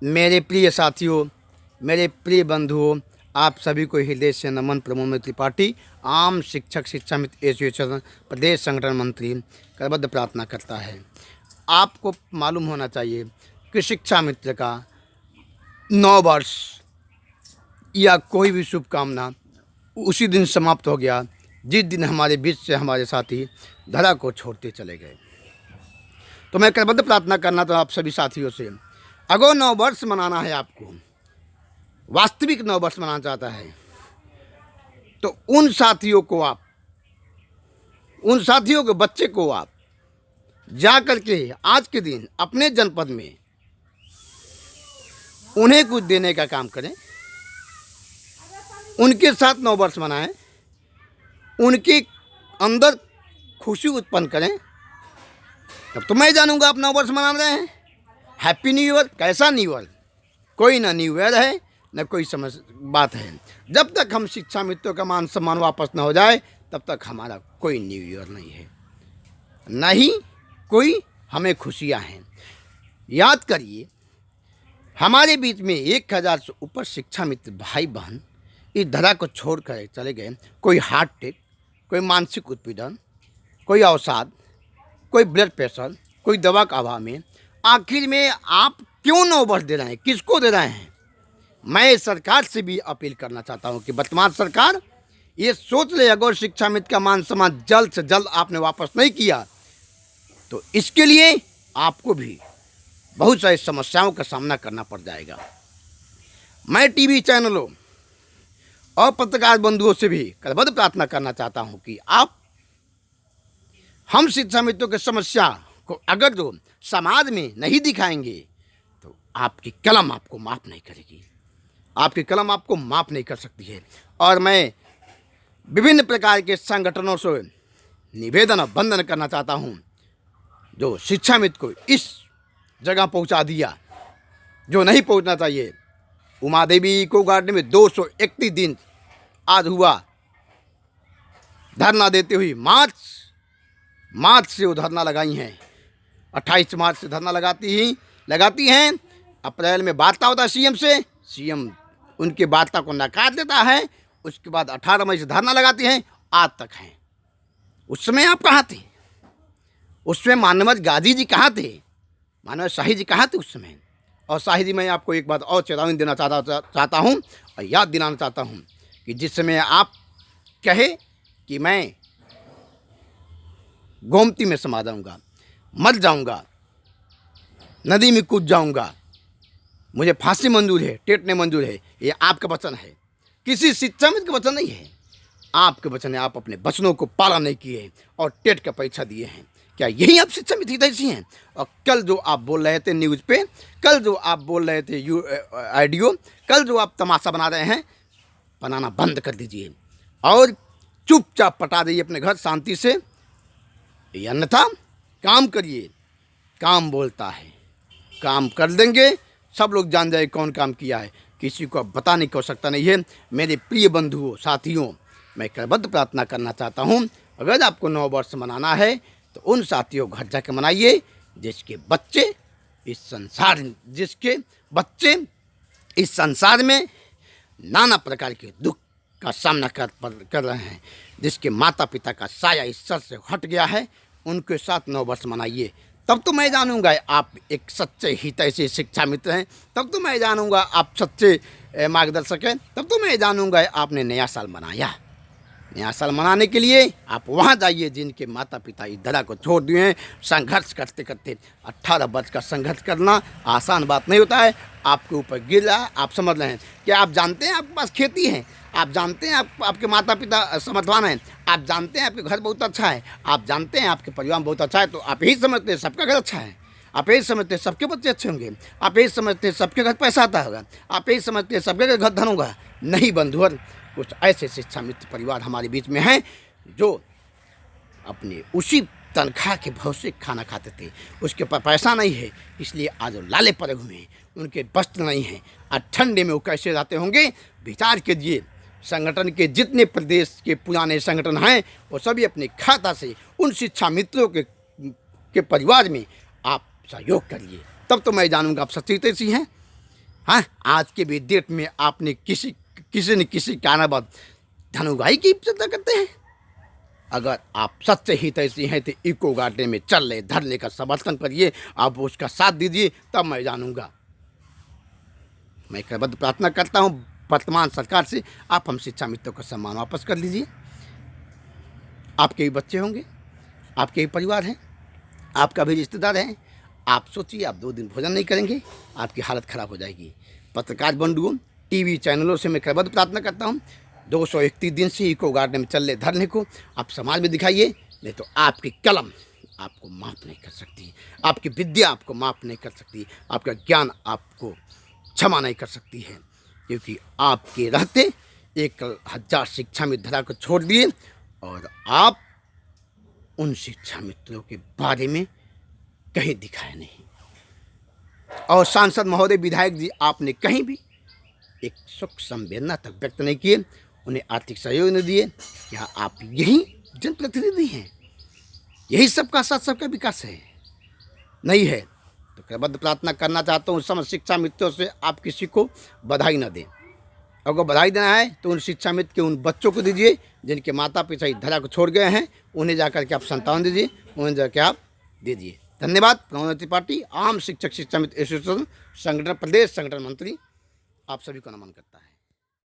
मेरे प्रिय साथियों, मेरे प्रिय बंधुओं, आप सभी को हृदय से नमन। प्रमोद त्रिपाठी, आम शिक्षक शिक्षा मित्र एसोसिएशन प्रदेश संगठन मंत्री, करबद्ध प्रार्थना करता है। आपको मालूम होना चाहिए कि शिक्षा मित्र का नव वर्ष या कोई भी शुभकामना उसी दिन समाप्त हो गया जिस दिन हमारे बीच से हमारे साथी धरा को छोड़ते चले गए। तो मैं करबद्ध प्रार्थना करना तो आप सभी साथियों से, अगर नव वर्ष मनाना है, आपको वास्तविक नव वर्ष मनाना चाहता है, तो उन साथियों के बच्चे को आप जा करके आज के दिन अपने जनपद में उन्हें कुछ देने का काम करें, उनके साथ नव वर्ष मनाएं, उनके अंदर खुशी उत्पन्न करें। तब तो मैं जानूंगा आप नव वर्ष मना रहे हैं। Happy new year. कैसा न्यू ईयर? कोई ना न्यू ईयर है, न कोई समझ बात है। जब तक हम शिक्षा मित्रों का मान सम्मान वापस न हो जाए, तब तक हमारा कोई न्यू ईयर नहीं है, न ही कोई हमें खुशियां हैं। याद करिए, हमारे बीच में 1000 से ऊपर शिक्षा मित्र भाई बहन इस धरा को छोड़ कर चले गए। कोई हार्ट अटैक, कोई मानसिक उत्पीड़न, कोई अवसाद, कोई ब्लड प्रेशर, कोई दवा का अभाव में। आखिर में आप क्यों नव वर्ष दे रहे हैं? किसको दे रहे हैं? मैं सरकार से भी अपील करना चाहता हूं कि वर्तमान सरकार ये सोच ले, अगर शिक्षा मित्र का मान सम्मान जल्द से जल्द आपने वापस नहीं किया तो इसके लिए आपको भी बहुत सारी समस्याओं का सामना करना पड़ जाएगा। मैं टीवी चैनलों और पत्रकार बंधुओं से भी करबद्ध प्रार्थना करना चाहता हूं कि आप हम शिक्षा मित्रों की समस्या को अगर जो समाज में नहीं दिखाएंगे तो आपकी कलम आपको माफ़ नहीं करेगी, आपकी कलम आपको माफ़ नहीं कर सकती है। और मैं विभिन्न प्रकार के संगठनों से निवेदन और वंदन करना चाहता हूं, जो शिक्षा मित्र को इस जगह पहुंचा दिया जो नहीं पहुंचना चाहिए। उमा देवी इको गार्डन में 231 दिन आज हुआ धरना देते हुए। मार्च से वो धरना लगाई हैं, 28 मार्च से धरना लगाती हैं। अप्रैल में वार्ता होता है सीएम से, सीएम उनके वार्ता को नकार देता है। उसके बाद 18 मई से धरना लगाती हैं, आज तक हैं। उस समय आप कहाँ थे? उस समय मानवज गाजी जी कहाँ थे? मानवज शाही जी कहाँ थे उस समय? और शाही जी, मैं आपको एक बात और चेतावनी देना चाहता हूँ और याद दिलाना चाहता हूँ कि जिस समय आप कहे कि मैं गोमती में समा जाऊँगा, मर जाऊँगा, नदी में कूद जाऊँगा, मुझे फांसी मंजूर है, टेटने मंजूर है, ये आपका वचन है, किसी शिक्षा मित्र का वचन नहीं है। आपके वचन है। आप अपने वचनों को पालन नहीं किए और टेट का परीक्षा दिए हैं। क्या यही आप शिक्षा मित्र ऐसी हैं? और कल जो आप बोल रहे थे न्यूज़ पे, कल जो आप बोल रहे थे ऑडियो, कल जो आप तमाशा बना रहे हैं, बनाना बंद कर दीजिए और चुपचाप पटा दीजिए अपने घर शांति से। अन्यथा काम करिए। काम बोलता है, काम कर देंगे, सब लोग जान जाए कौन काम किया है, किसी को बताने की आवश्यकता नहीं है। मेरे प्रिय बंधुओं, साथियों, मैं करबद्ध प्रार्थना करना चाहता हूँ, अगर आपको नव वर्ष मनाना है तो उन साथियों घर जाकर मनाइए जिसके बच्चे इस संसार में नाना प्रकार के दुख का सामना कर रहे हैं, जिसके माता पिता का साया इस सर से हट गया है, उनके साथ नव वर्ष मनाइए। तब तो मैं जानूंगा आप एक सच्चे हितैषी शिक्षा मित्र हैं, तब तो मैं जानूंगा आप सच्चे मार्गदर्शक हैं, तब तो मैं जानूंगा आपने नया साल मनाया। नया साल मनाने के लिए आप वहाँ जाइए जिनके माता पिता इस धरा को छोड़ दिए हैं। संघर्ष करते करते 18 वर्ष का संघर्ष करना आसान बात नहीं होता है। आपके ऊपर गिर रहा है, आप समझ रहे हैं। क्या आप जानते हैं आपके पास खेती है? आप जानते हैं आपके माता पिता समर्थवान हैं? आप जानते हैं आपके घर बहुत अच्छा है? आप जानते हैं आपके परिवार बहुत अच्छा है? तो आप यही समझते हैं सबका घर अच्छा है? आप यही समझते हैं सबके बच्चे अच्छे होंगे? आप यही समझते हैं सबके घर पैसा आता होगा? आप यही समझते हैं सबके घर धन होगा? नहीं बंधुअर, कुछ ऐसे शिक्षा मित्र परिवार हमारे बीच में हैं जो अपने उसी तनख्वाह के भरोसे से खाना खाते थे। उसके पास पैसा नहीं है, इसलिए आज वो लाले पड़े हुए हैं, उनके वस्त्र नहीं हैं। आज ठंडे में वो कैसे रहते होंगे? विचार कीजिए। संगठन के जितने प्रदेश के पुराने संगठन हैं वो सभी अपने खाता से उन शिक्षा मित्रों के परिवार में आप सहयोग करिए, तब तो मैं जानूंगा आप सच्ची हितैषी हैं। हाँ, आज के भी डेट में आपने किसी न किसी कारणवश धनुभाई की इज्जत करते हैं। अगर आप सच्चे हित ऐसी हैं तो इको गार्डन में चल ले धरने का समर्थन करिए, आप उसका साथ दीजिए, तब मैं जानूंगा। मैं करबद्ध प्रार्थना करता हूँ वर्तमान सरकार से, आप हम शिक्षा मित्रों का सम्मान वापस कर लीजिए। आपके भी बच्चे होंगे, आपके भी परिवार हैं, आपका भी रिश्तेदार है। आप सोचिए, आप 2 दिन भोजन नहीं करेंगे, आपकी हालत खराब हो जाएगी। पत्रकार बंधुओं, टीवी चैनलों से मैं करबद्ध प्रार्थना करता हूँ, 231 दिन से इको गार्डन में चल रहे धरने को आप समाज में दिखाइए, नहीं तो आपकी कलम आपको माफ़ नहीं कर सकती, आपकी विद्या आपको माफ़ नहीं कर सकती, आपका ज्ञान आपको क्षमा नहीं कर सकती है। क्योंकि आपके रहते 1000 शिक्षा मित्र धरा को छोड़ दिए और आप उन शिक्षा मित्रों के बारे में कहीं दिखाया नहीं। और सांसद महोदय, विधायक जी, आपने कहीं भी एक सुख संवेदना तक व्यक्त नहीं किए, उन्हें आर्थिक सहयोग नहीं दिए। क्या आप यही जनप्रतिनिधि हैं? यही सबका साथ सबका विकास है? नहीं है तो करबद्ध प्रार्थना करना चाहता हूँ समस्त शिक्षा मित्रों से, आप किसी को बधाई न दें। अगर बधाई देना है तो उन शिक्षा मित्र के उन बच्चों को दीजिए जिनके माता पिता इस धरा को छोड़ गए हैं, उन्हें जाकर के आप संतान दीजिए, उन्हें जाकर आप दीजिए। धन्यवाद। प्रणव त्रिपाठी, आम शिक्षक शिक्षा मित्र एसोसिएशन संगठन प्रदेश संगठन मंत्री, आप सभी को नमन करता है।